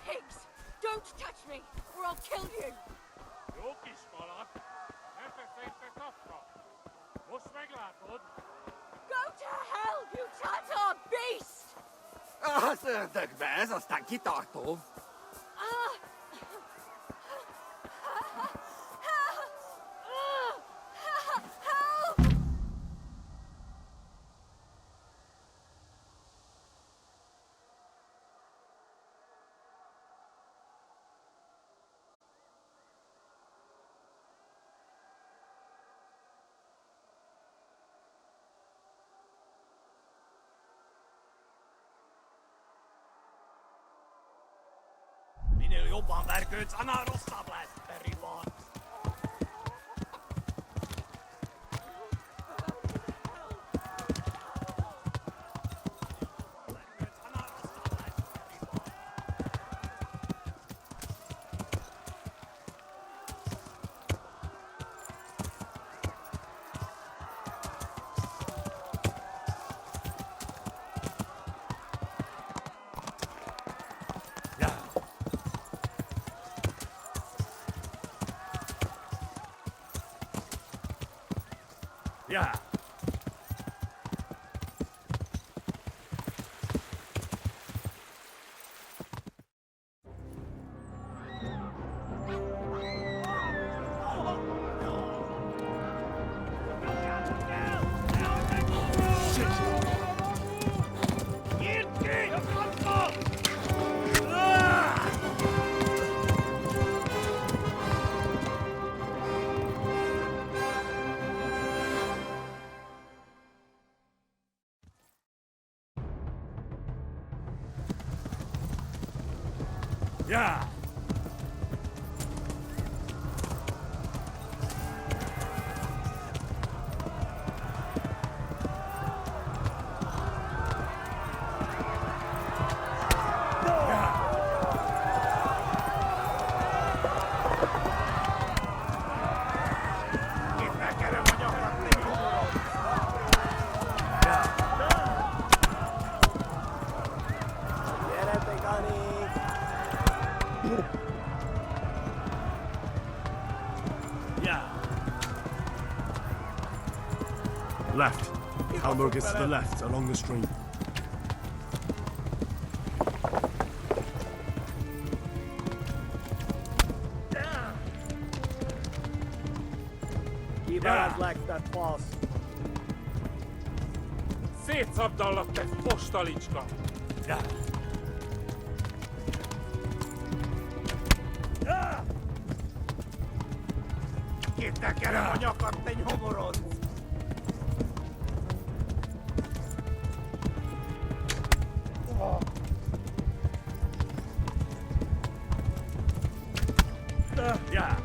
pigs! Don't touch me, or I'll kill you! Jó kismalak! Ne feszélyt tapra! Most meglátod! Go to hell, you Tatar beast! Az ördögbe, ez aztán kitartó. Minél jobban vergődsz, annál rosszabb lesz, Deliverance. Yeah. Yeah. Left. Almo gets to the left, along the stream. That falls. Szétszabdallak, te fostalicska! Kitekerem a nyakat, te nyomorodsz! Yeah.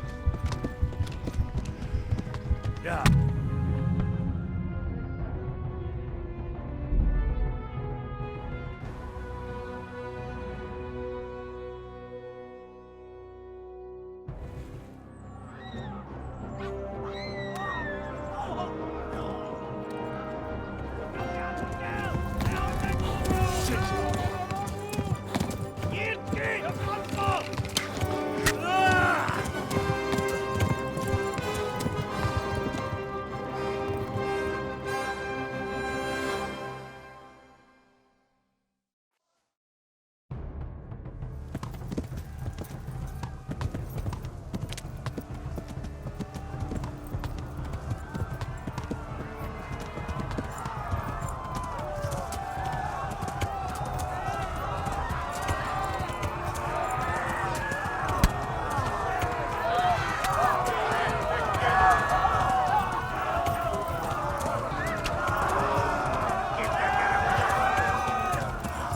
Yeah.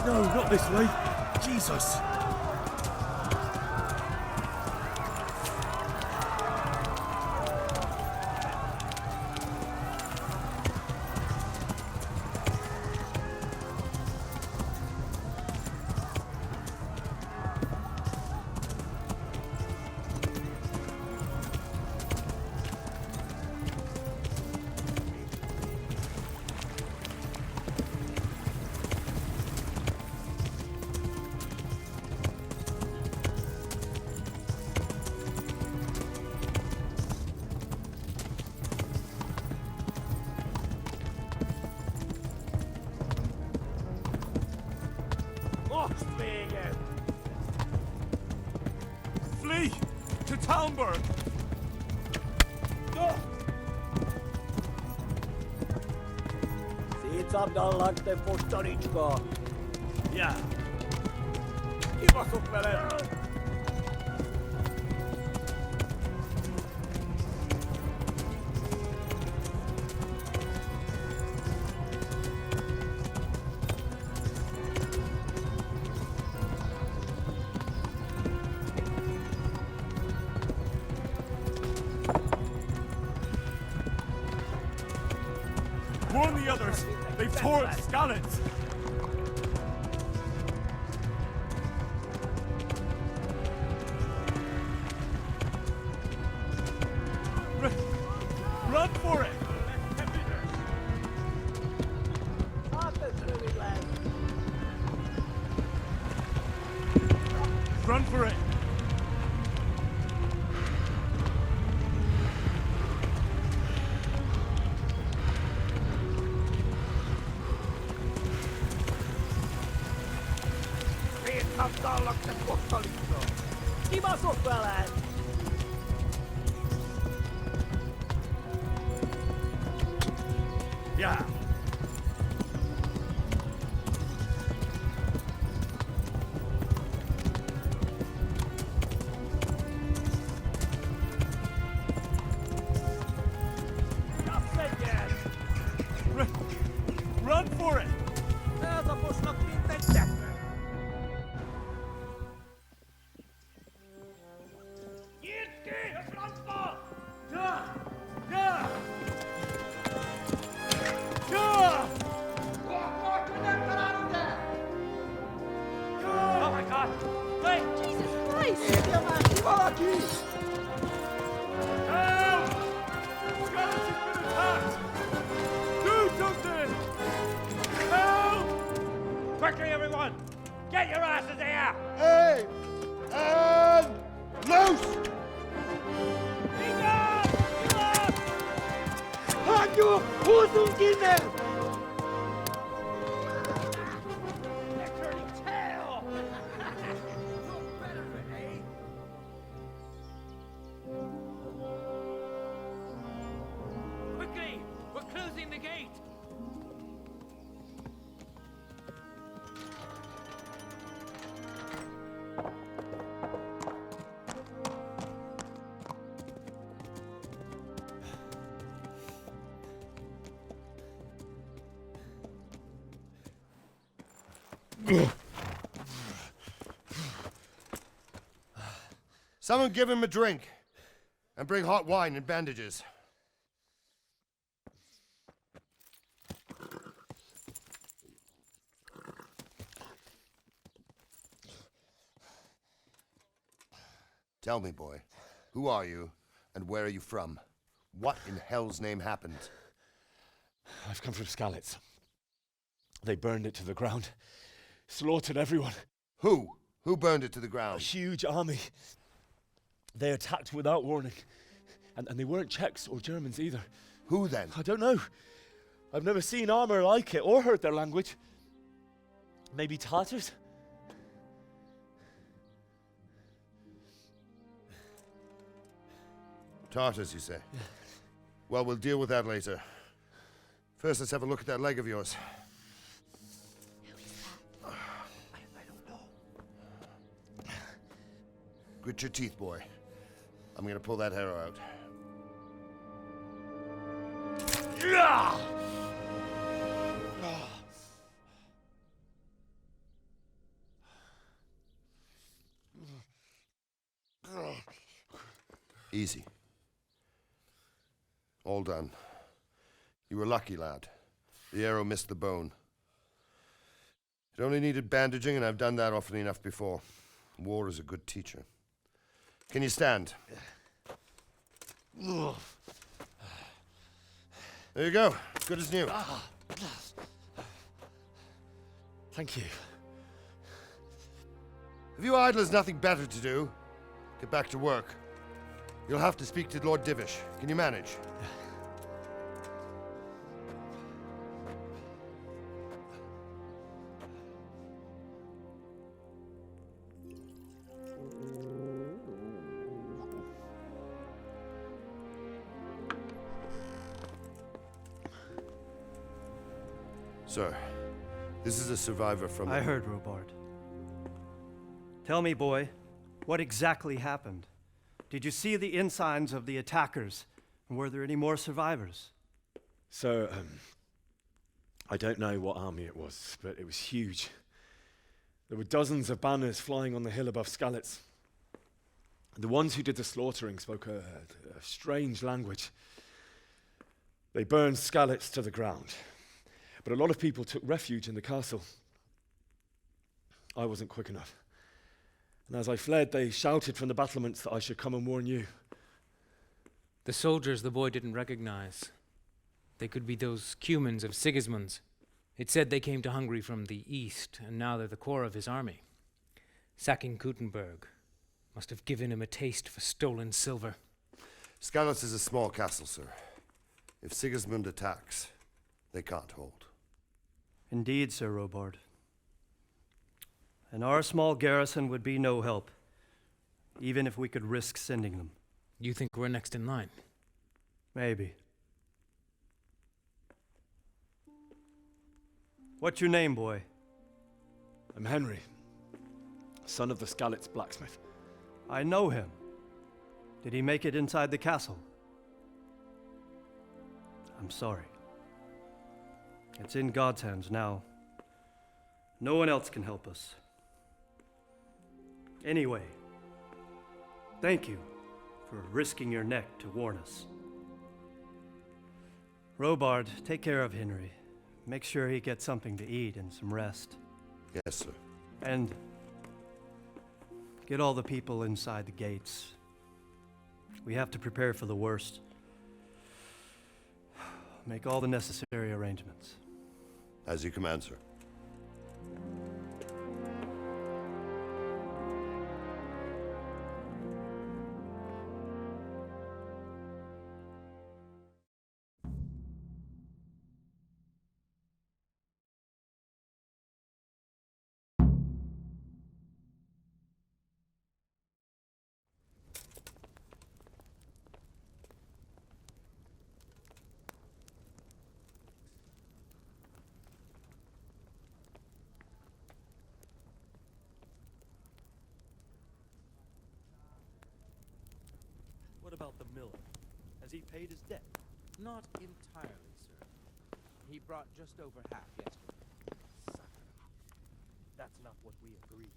No, not this way. Jesus. Halmberg! Szétszabdallak, te fostalicska! Ja! Kibaszok veled! Warn the others! They've tore at Skalitz! Run for it! Run for it! Szétszabdallak, te fostalicska! Kibaszok veled! Yeah! Run for it! Eltaposnak mindegy tetve! Nyílt ki a francba! Oh my god! Wait! Jesus Christ! Érje már ki valaki! Help! Skalitz has been attacked! Do something! Help! Quickly, everyone! Get your asses here! Hey! And loose! Hagyjuk! Húzzunk innen! They're turning tail! Quickly! We're closing the gate! Someone give him a drink. And bring hot wine and bandages. Tell me, boy, who are you and where are you from? What in hell's name happened? I've come from Skalitz. They burned it to the ground. Slaughtered everyone. Who? Who burned it to the A ground? huge army. They attacked without warning. And they weren't Czechs or Germans either. Who then? I don't know. I've never seen armor like it or heard their language. Maybe Tatars? Tartars, you say? Well, we'll deal with that later. First, let's have a look at that leg of yours. Grit your teeth, boy. I'm gonna pull that arrow out. Easy. All done. You were lucky, lad. The arrow missed the bone. It only needed bandaging, and I've done that often enough before. War is a good teacher. Can you stand? There you go. Good as new. Thank you. If you idlers nothing better to do, get back to work. You'll have to speak to Lord Divish. Can you manage? Sir, this is a survivor from... I heard, Robard. Tell me, boy, what exactly happened? Did you see the ensigns of the attackers? And were there any more survivors? So, I don't know what army it was, but it was huge. There were dozens of banners flying on the hill above Skalitz. The ones who did the slaughtering spoke a strange language. They burned Skalitz to the ground, but a lot of people took refuge in the castle. I wasn't quick enough. And as I fled, they shouted from the battlements that I should come and warn you. The soldiers the boy didn't recognize. They could be those Cumans of Sigismund's. It said they came to Hungary from the east, and now they're the core of his army. Sacking Gutenberg must have given him a taste for stolen silver. Skalitz is a small castle, sir. If Sigismund attacks, they can't hold. Indeed, Sir Robard. And our small garrison would be no help, even if we could risk sending them. You think we're next in line? Maybe. What's your name, boy? I'm Henry, son of the Skalitz blacksmith. I know him. Did he make it inside the castle? I'm sorry. It's in God's hands now. No one else can help us. Anyway, thank you for risking your neck to warn us. Robard, take care of Henry. Make sure he gets something to eat and some rest. Yes, sir. And get all the people inside the gates. We have to prepare for the worst. Make all the necessary arrangements. As you command, sir. What about the miller? Has he paid his debt? Not entirely, sir. He brought just over half yesterday. That's not what we agreed.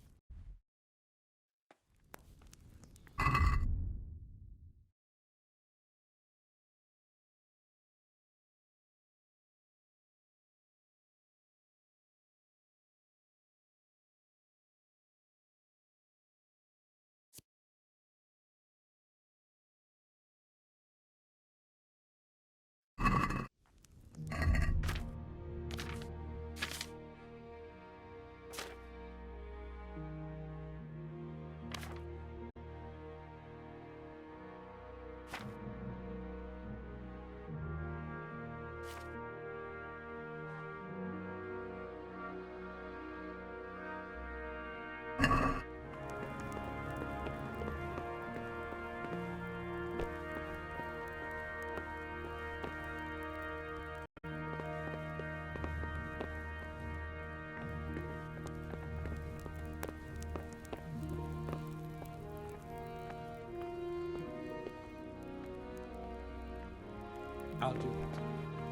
I'll do it.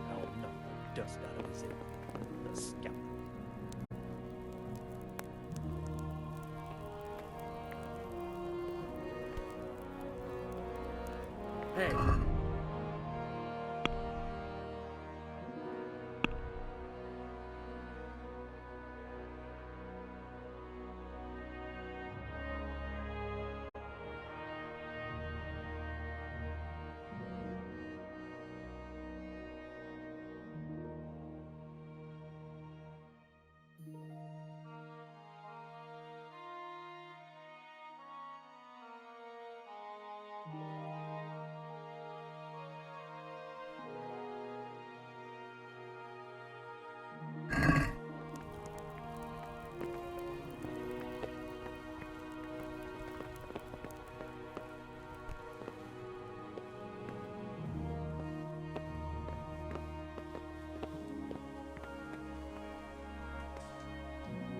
I'll knock the dust out of his head. The scoundrel. Hey.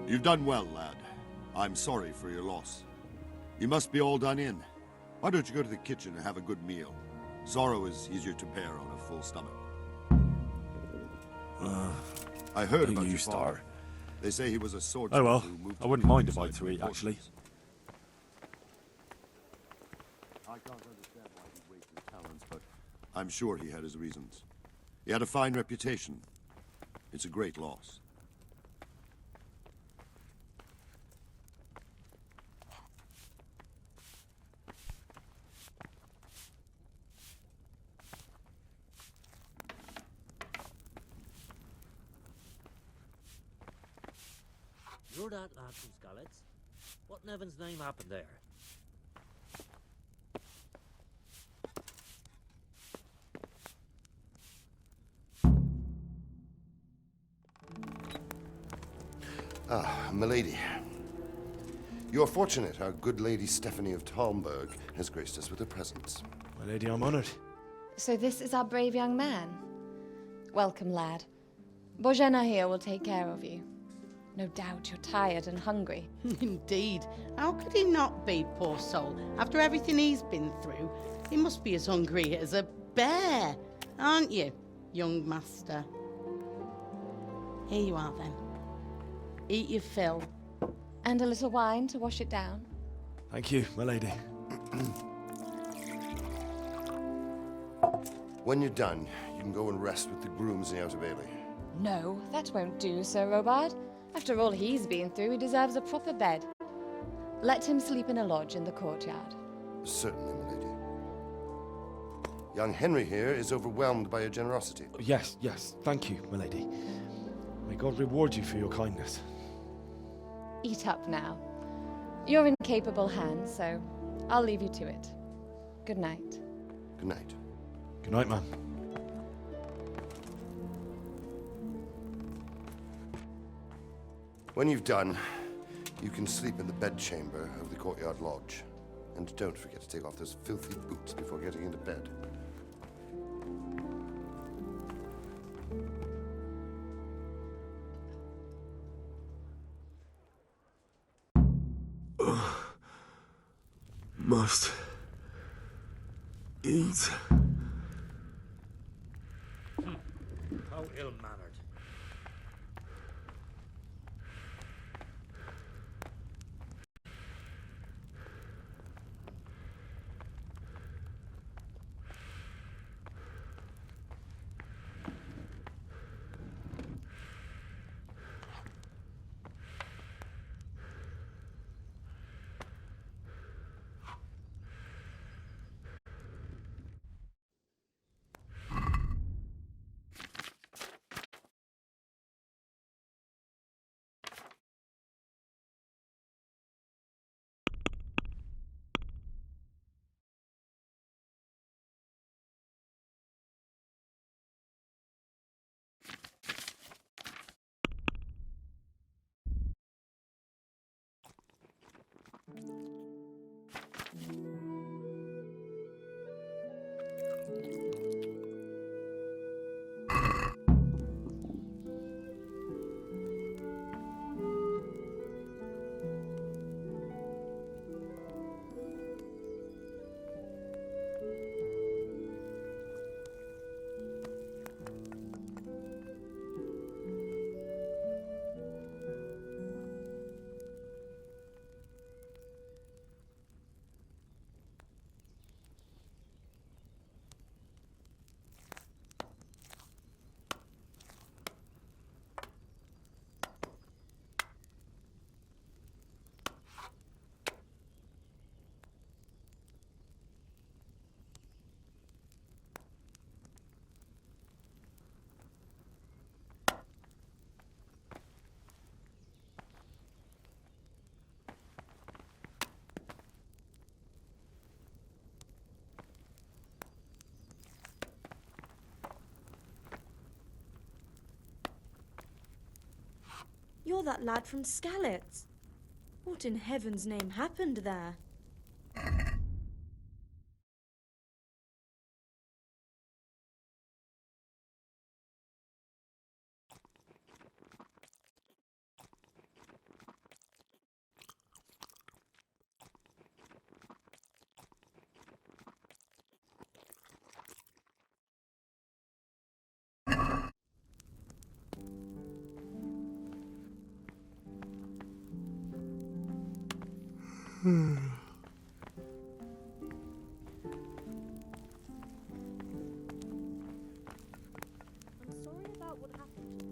You've done well, lad. I'm sorry for your loss. You must be all done in. Why don't you go to the kitchen and have a good meal? Sorrow is easier to bear on a full stomach. I heard about your father. They say he was a swordsman. Oh well, who moved I wouldn't mind if I had to eat, actually. I can't understand why he wasted his talents, but I'm sure he had his reasons. He had a fine reputation. It's a great loss. You're that lad from Skalitz? What in heaven's name happened there? Ah, milady. You're fortunate our good lady Stephanie of Talmberg has graced us with her presence. My lady, I'm honored. So this is our brave young man. Welcome, lad. Bozhena here will take care of you. No doubt you're tired and hungry. Indeed. How could he not be, poor soul? After everything he's been through, he must be as hungry as a bear, aren't you, young master? Here you are, then. Eat your fill. And a little wine to wash it down. Thank you, my lady. When you're done, you can go and rest with the grooms in the Outer Bailey. No, that won't do, Sir Robard. After all he's been through, he deserves a proper bed. Let him sleep in a lodge in the courtyard. Certainly, milady. Young Henry here is overwhelmed by your generosity. Yes, yes, thank you, my lady. May God reward you for your kindness. Eat up now. You're in capable hands, so I'll leave you to it. Good night. Good night. Good night, ma'am. When you've done, you can sleep in the bedchamber of the courtyard lodge. And don't forget to take off those filthy boots before getting into bed. Must eat. How ill-mannered. You're that lad from Skalitz. What in heaven's name happened there? I'm sorry about what happened.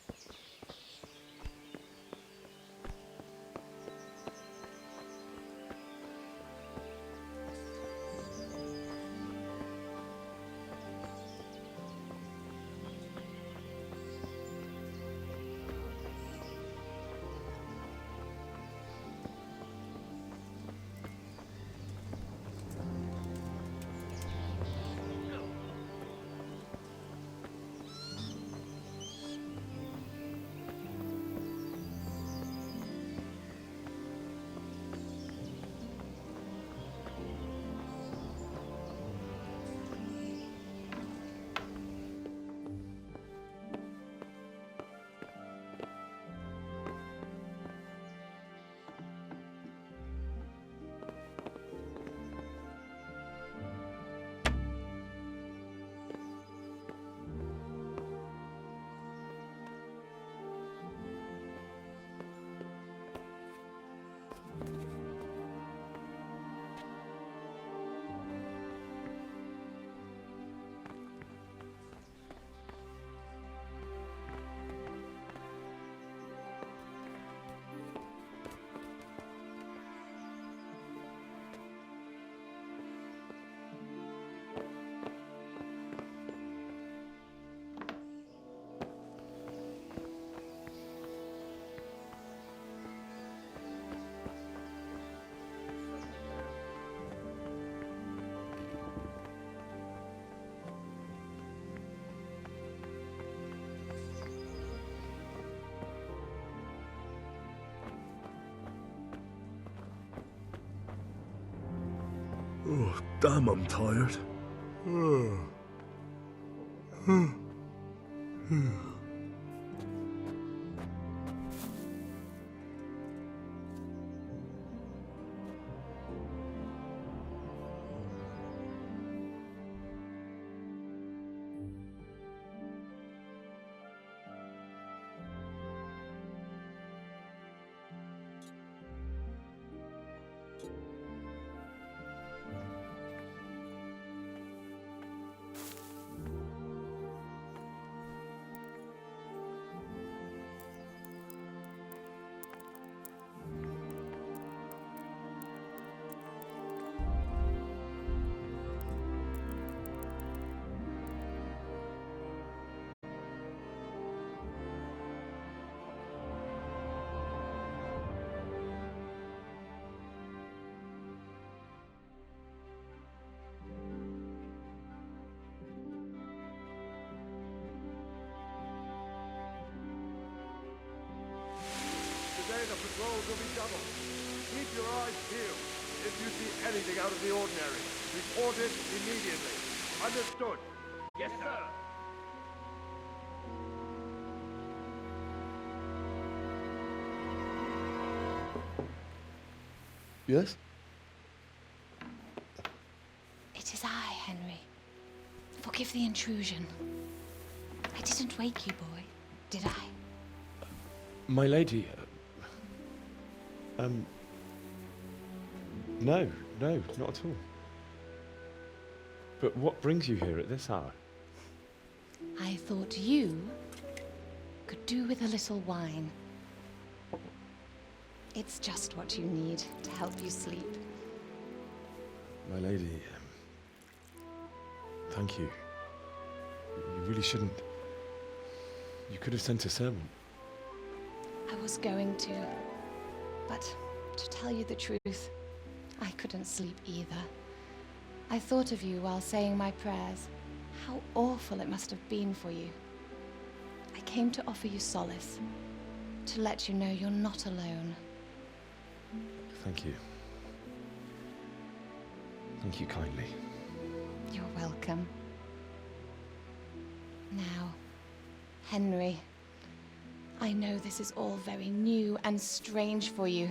It's no excuse. Oh, damn, I'm tired. Today the patrols will be doubled. Keep your eyes peeled. If you see anything out of the ordinary, report it immediately. Understood? Yes, sir. Yes? It is I, Henry. Forgive the intrusion. I didn't wake you, boy, did I? My lady, no, not at all. But what brings you here at this hour? I thought you could do with a little wine. It's just what you need to help you sleep. My lady, thank you. You really shouldn't. You could have sent a servant. I was going to, but to tell you the truth, I couldn't sleep either. I thought of you while saying my prayers. How awful it must have been for you. I came to offer you solace, to let you know you're not alone. Thank you. Thank you kindly. You're welcome. Now, Henry, I know this is all very new and strange for you,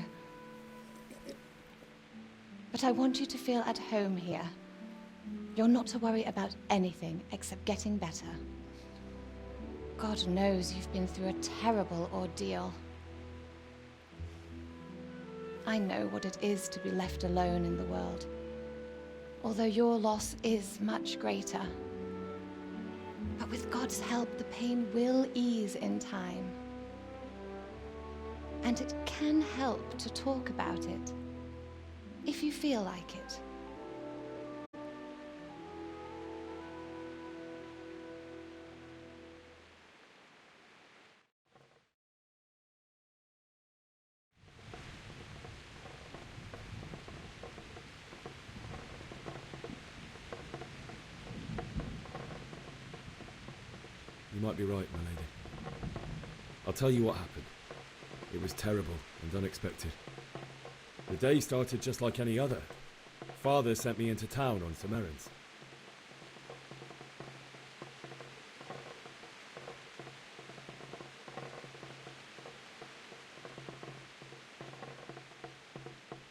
but I want you to feel at home here. You're not to worry about anything except getting better. God knows you've been through a terrible ordeal. I know what it is to be left alone in the world, although your loss is much greater. But with God's help, the pain will ease in time. And it can help to talk about it, if you feel like it. You might be right, my lady. I'll tell you what happened. It was terrible and unexpected. The day started just like any other. Father sent me into town on some errands.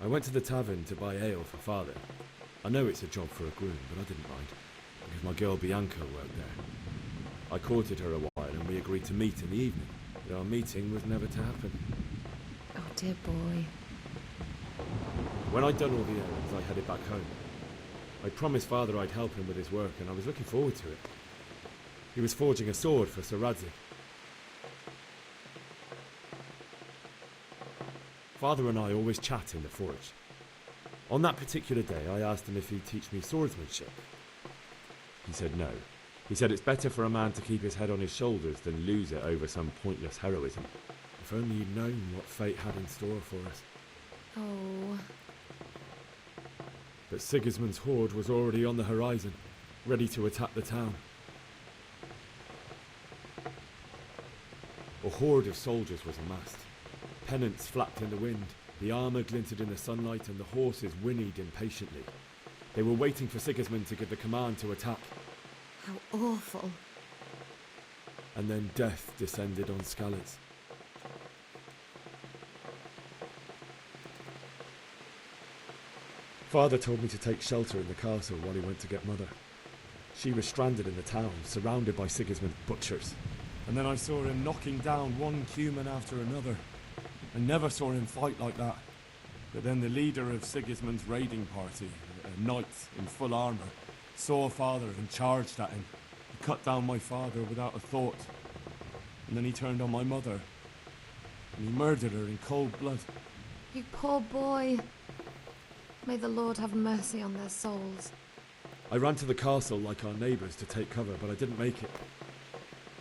I went to the tavern to buy ale for Father. I know it's a job for a groom, but I didn't mind, because my girl Bianca worked there. I courted her a while and we agreed to meet in the evening, but our meeting was never to happen. Oh, dear boy. When I'd done all the errands, I headed back home. I promised Father I'd help him with his work, and I was looking forward to it. He was forging a sword for Sir Radzig. Father and I always chat in the forge. On that particular day, I asked him if he'd teach me swordsmanship. He said no. He said it's better for a man to keep his head on his shoulders than lose it over some pointless heroism. If only you'd known what fate had in store for us. Oh. But Sigismund's horde was already on the horizon, ready to attack the town. A horde of soldiers was amassed. Pennants flapped in the wind, the armour glinted in the sunlight, and the horses whinnied impatiently. They were waiting for Sigismund to give the command to attack. How awful. And then death descended on Skalitz. Father told me to take shelter in the castle while he went to get Mother. She was stranded in the town, surrounded by Sigismund's butchers. And then I saw him knocking down one Cuman after another. I never saw him fight like that. But then the leader of Sigismund's raiding party, a knight in full armour, saw Father and charged at him. He cut down my father without a thought. And then he turned on my mother. And he murdered her in cold blood. You poor boy. May the Lord have mercy on their souls. I ran to the castle like our neighbours to take cover, but I didn't make it.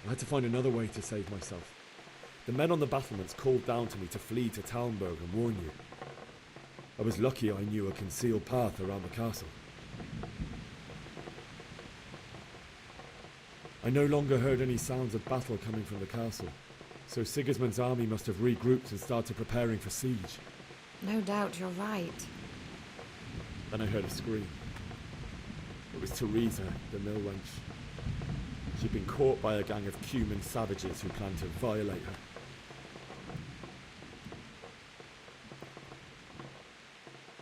I had to find another way to save myself. The men on the battlements called down to me to flee to Talmberg and warn you. I was lucky I knew a concealed path around the castle. I no longer heard any sounds of battle coming from the castle, so Sigismund's army must have regrouped and started preparing for siege. No doubt you're right. Then I heard a scream. It was Teresa, the mill wench. She'd been caught by a gang of Cuman savages who planned to violate her.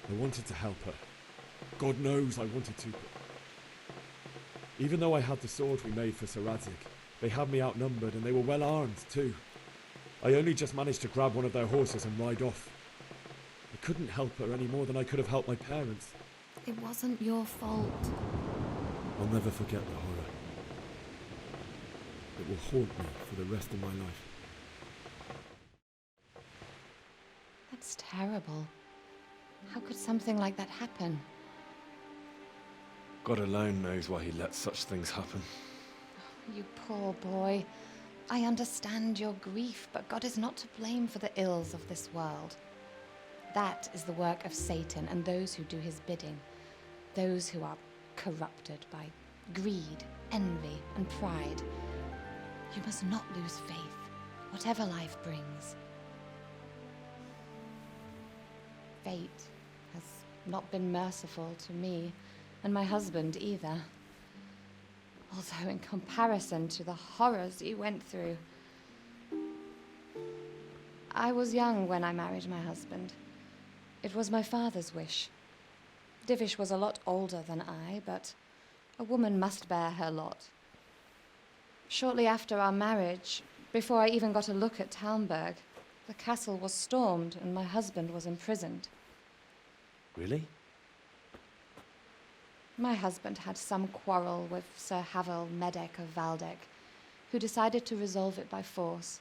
I wanted to help her. God knows I wanted to. Even though I had the sword we made for Sir Radzig, they had me outnumbered and they were well armed too. I only just managed to grab one of their horses and ride off. I couldn't help her any more than I could have helped my parents. It wasn't your fault. I'll never forget the horror. It will haunt me for the rest of my life. That's terrible. How could something like that happen? God alone knows why he lets such things happen. You poor boy. I understand your grief, but God is not to blame for the ills of this world. That is the work of Satan and those who do his bidding. Those who are corrupted by greed, envy, and pride. You must not lose faith, whatever life brings. Fate has not been merciful to me, and my husband either. Although in comparison to the horrors he went through. I was young when I married my husband. It was my father's wish. Divish was a lot older than I, but a woman must bear her lot. Shortly after our marriage, before I even got a look at Talmberg, the castle was stormed and my husband was imprisoned. Really? My husband had some quarrel with Sir Havel Medek of Valdek, who decided to resolve it by force.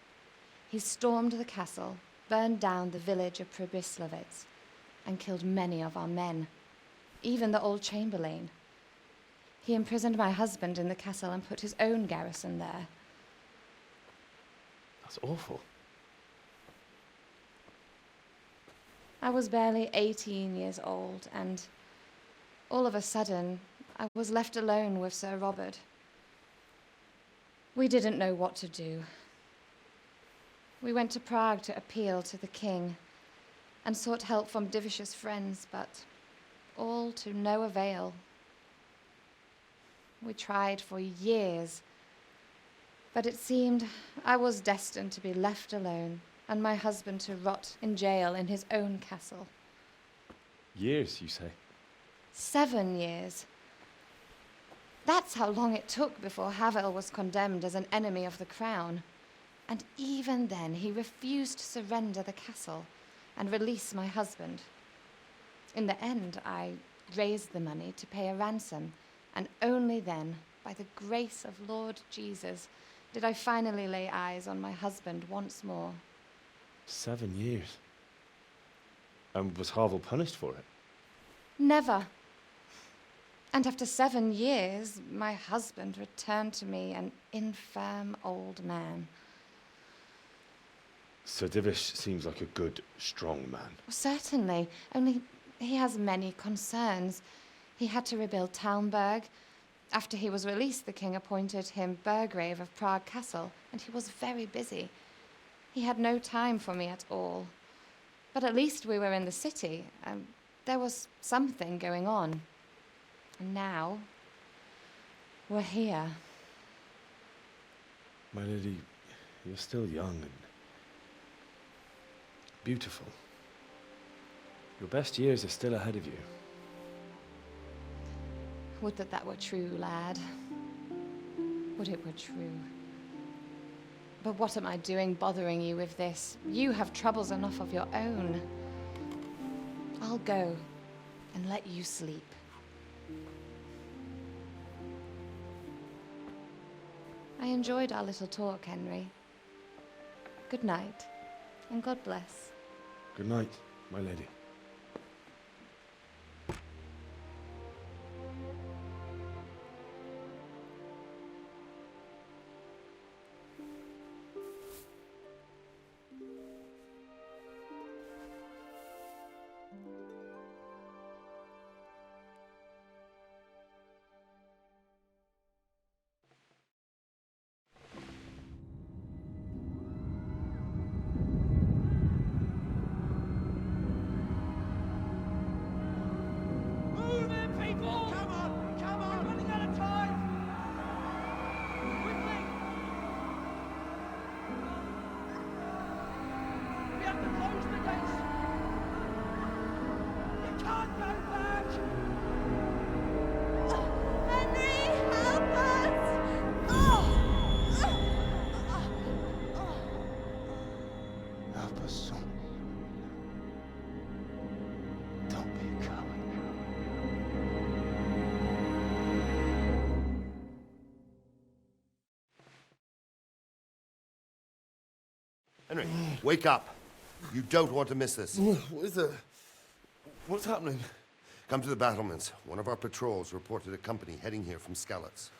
He stormed the castle, burned down the village of Pribyslavitz, and killed many of our men, even the old chamberlain. He imprisoned my husband in the castle and put his own garrison there. That's awful. I was barely 18 years old, and all of a sudden, I was left alone with Sir Robert. We didn't know what to do. We went to Prague to appeal to the king and sought help from Divish's friends, but all to no avail. We tried for years, but it seemed I was destined to be left alone and my husband to rot in jail in his own castle. Years, you say? 7 years. That's how long it took before Havel was condemned as an enemy of the crown. And even then, he refused to surrender the castle and release my husband. In the end, I raised the money to pay a ransom, and only then, by the grace of Lord Jesus, did I finally lay eyes on my husband once more. 7 years? And was Havel punished for it? Never. And after 7 years, my husband returned to me an infirm old man. Sir Divish seems like a good, strong man. Certainly, only he has many concerns. He had to rebuild Talmberg. After he was released, the king appointed him Burgrave of Prague Castle, and he was very busy. He had no time for me at all. But at least we were in the city, and there was something going on. And now, we're here. My lady, you're still young and beautiful. Your best years are still ahead of you. Would that that were true, lad. Would it were true. But what am I doing bothering you with this? You have troubles enough of your own. I'll go and let you sleep. I enjoyed our little talk, Henry. Good night, and God bless. Good night, my lady. Henry, wake up. You don't want to miss this. What is it? What's happening? Come to the battlements. One of our patrols reported a company heading here from Skalitz.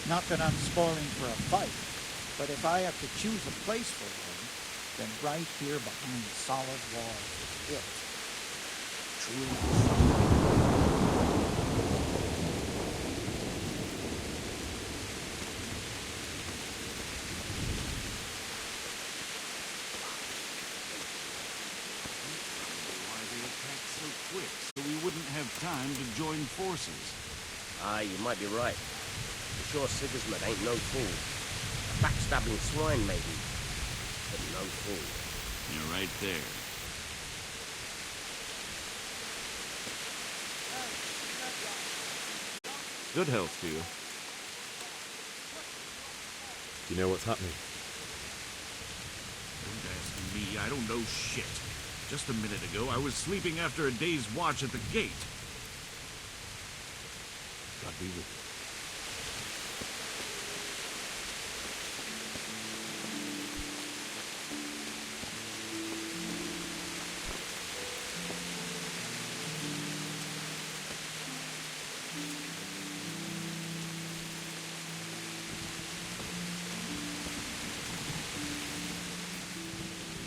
Not that I'm spoiling for a fight, but if I have to choose a place for one, then right here behind solid walls is it. Truly. So we wouldn't have time to join forces. You might be right. I'm sure Sigismund ain't no fool. A backstabbing swine, maybe, but no fool. You're right there. Good health to you. Do you know what's happening? Don't ask me. I don't know shit. Just a minute ago, I was sleeping after a day's watch at the gate. God be with you.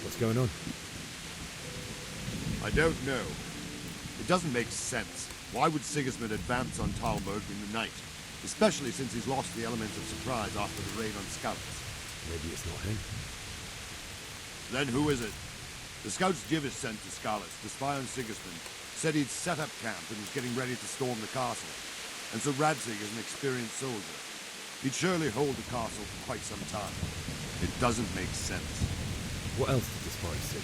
What's going on? I don't know. It doesn't make sense. Why would Sigismund advance on Talmberg in the night? Especially since he's lost the element of surprise after the raid on Skalitz. Maybe it's not him. Then who is it? The scouts Jivis sent to Skalitz to spy on Sigismund said he'd set up camp and was getting ready to storm the castle. And so Radzig is an experienced soldier. He'd surely hold the castle for quite some time. It doesn't make sense. What else did the spies see?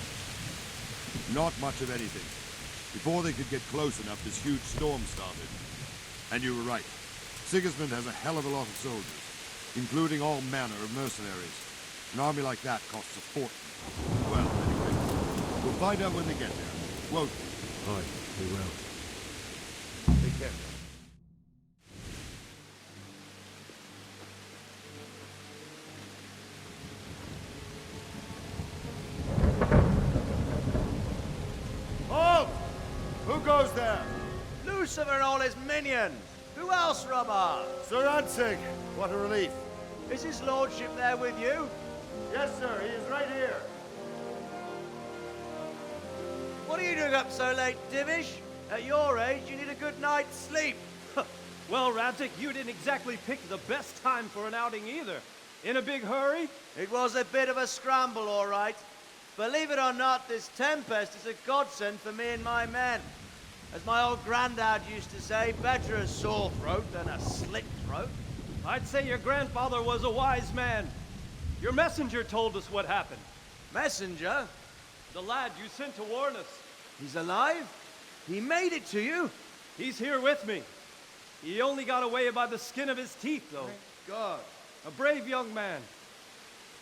Not much of anything. Before they could get close enough, this huge storm started. And you were right. Sigismund has a hell of a lot of soldiers, including all manner of mercenaries. An army like that costs a fortune. Well, anyway, we'll find out when they get there, won't we? Aye, we will. Take care. Halt! Who goes there? Lucifer and all his minions. Who else, Robert? Sir Ansig. What a relief. Is his lordship there with you? Yes, sir. He is right here. What are you doing up so late, Divish? At your age, you need a good night's sleep. Well, Radzig, you didn't exactly pick the best time for an outing either. In a big hurry? It was a bit of a scramble, all right. Believe it or not, this tempest is a godsend for me and my men. As my old granddad used to say, better a sore throat than a slit throat. I'd say your grandfather was a wise man. Your messenger told us what happened. Messenger? The lad you sent to warn us. He's alive? He made it to you? He's here with me. He only got away by the skin of his teeth, though. Thank God. A brave young man.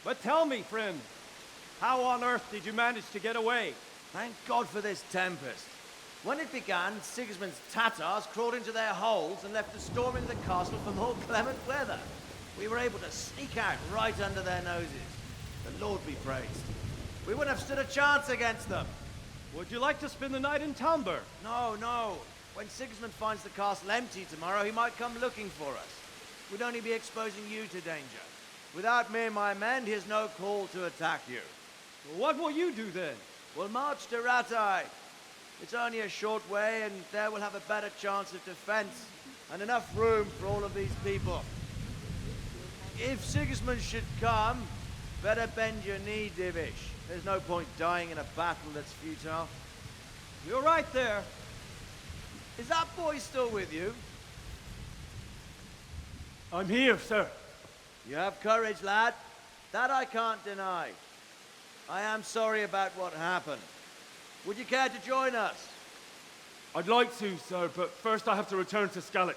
But tell me, friend, how on earth did you manage to get away? Thank God for this tempest. When it began, Sigismund's Tatars crawled into their holes and left us storming the castle for more clement weather. We were able to sneak out right under their noses. The Lord be praised. We wouldn't have stood a chance against them. Would you like to spend the night in Talmberg? No, no. When Sigismund finds the castle empty tomorrow, he might come looking for us. We'd only be exposing you to danger. Without me and my men, he has no call to attack you. Well, what will you do then? We'll march to Ratai. It's only a short way, and there we'll have a better chance of defense and enough room for all of these people. If Sigismund should come, better bend your knee, Divish. There's no point dying in a battle that's futile. You're right there. Is that boy still with you? I'm here, sir. You have courage, lad. That I can't deny. I am sorry about what happened. Would you care to join us? I'd like to, sir, but first I have to return to Skalitz.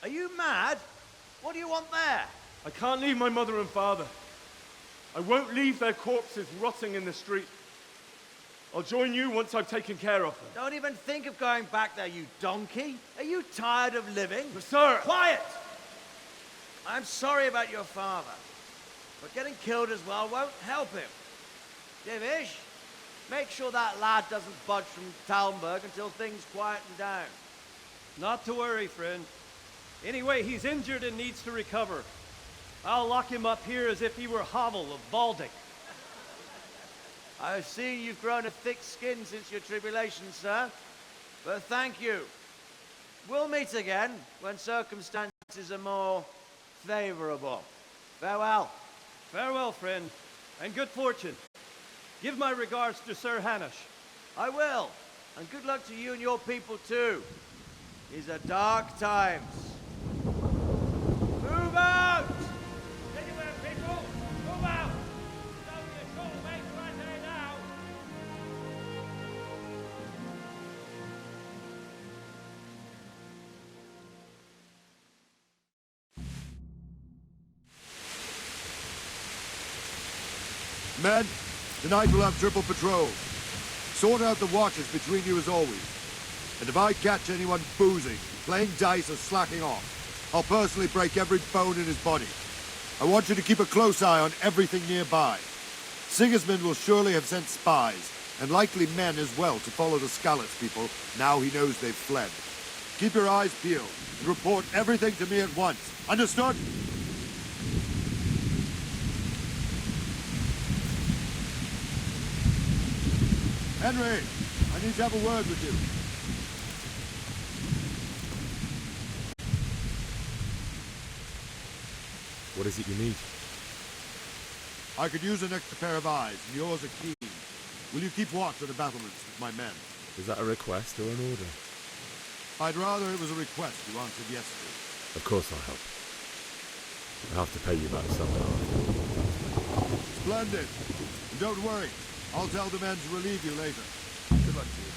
Are you mad? What do you want there? I can't leave my mother and father. I won't leave their corpses rotting in the street. I'll join you once I've taken care of them. Don't even think of going back there, you donkey. Are you tired of living? But sir! Quiet! I'm sorry about your father, but getting killed as well won't help him. Divish, make sure that lad doesn't budge from Talmberg until things quieten down. Not to worry, friend. Anyway, he's injured and needs to recover. I'll lock him up here as if he were Havel of Baldic. I've seen you've grown a thick skin since your tribulation, sir. But thank you. We'll meet again when circumstances are more favorable. Farewell. Farewell, friend, and good fortune. Give my regards to Sir Hanush. I will. And good luck to you and your people, too. These are dark times. Move out! Anywhere, people! Move out! It's only a short way to right there now! Men, tonight we'll have triple patrol. Sort out the watches between you as always. And if I catch anyone boozing, playing dice or slacking off, I'll personally break every bone in his body. I want you to keep a close eye on everything nearby. Sigismund will surely have sent spies, and likely men as well, to follow the Skalitz people now he knows they've fled. Keep your eyes peeled and report everything to me at once. Understood? Henry, I I need to have a word with you. What is it you need? I could use an extra pair of eyes, and yours are keen. Will you keep watch on the battlements with my men? Is that a request or an order? I'd rather it was a request you answered yes to. Of course I'll help. I'll have to pay you back somehow. Splendid. And don't worry, I'll tell the men to relieve you later. Good luck to you.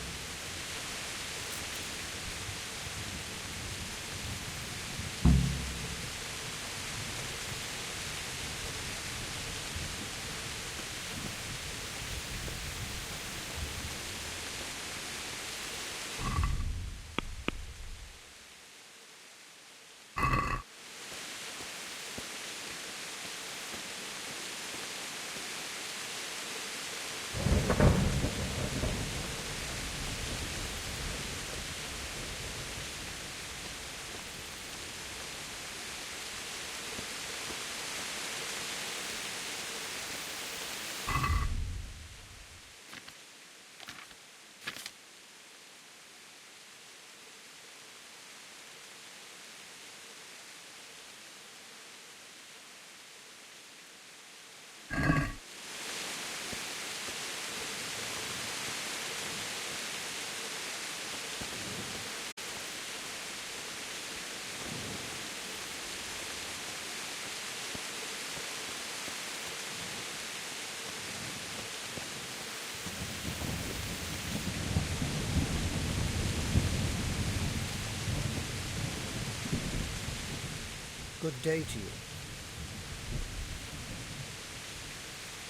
Good day to you.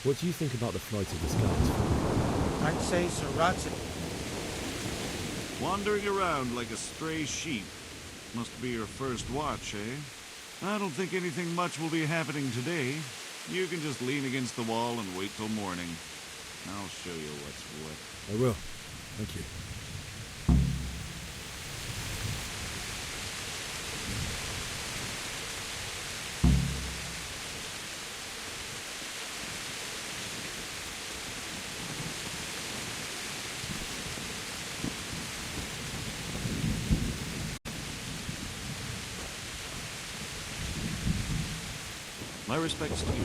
What do you think about the flight of the Skalitz? I'd say Sir Rodson. Wandering around like a stray sheep. Must be your first watch, eh? I don't think anything much will be happening today. You can just lean against the wall and wait till morning. I'll show you what's what. I will. Thank you. My respects to you.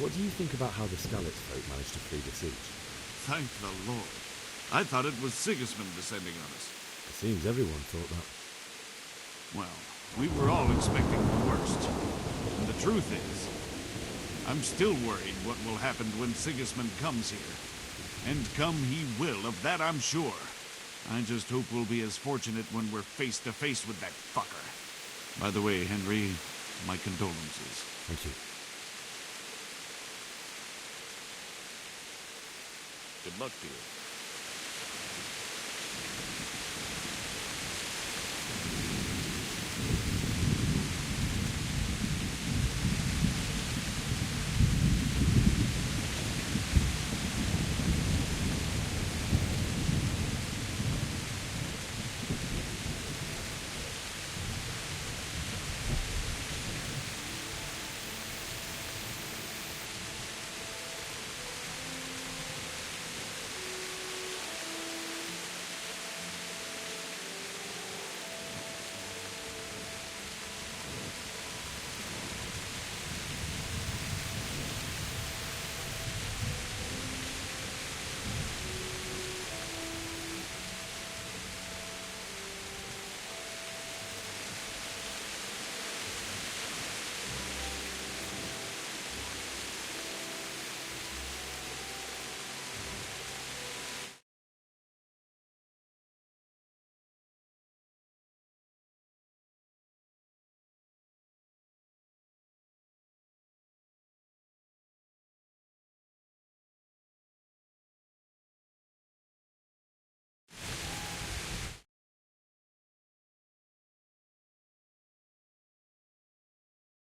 What do you think about how the Skalitz folk managed to flee the siege? Thank the Lord. I thought it was Sigismund descending on us. It seems everyone thought that. Well, we were all expecting the worst. And the truth is, I'm still worried what will happen when Sigismund comes here. And come he will, of that I'm sure. I just hope we'll be as fortunate when we're face to face with that fucker. By the way, Henry, my condolences. Thank you. Good luck to you.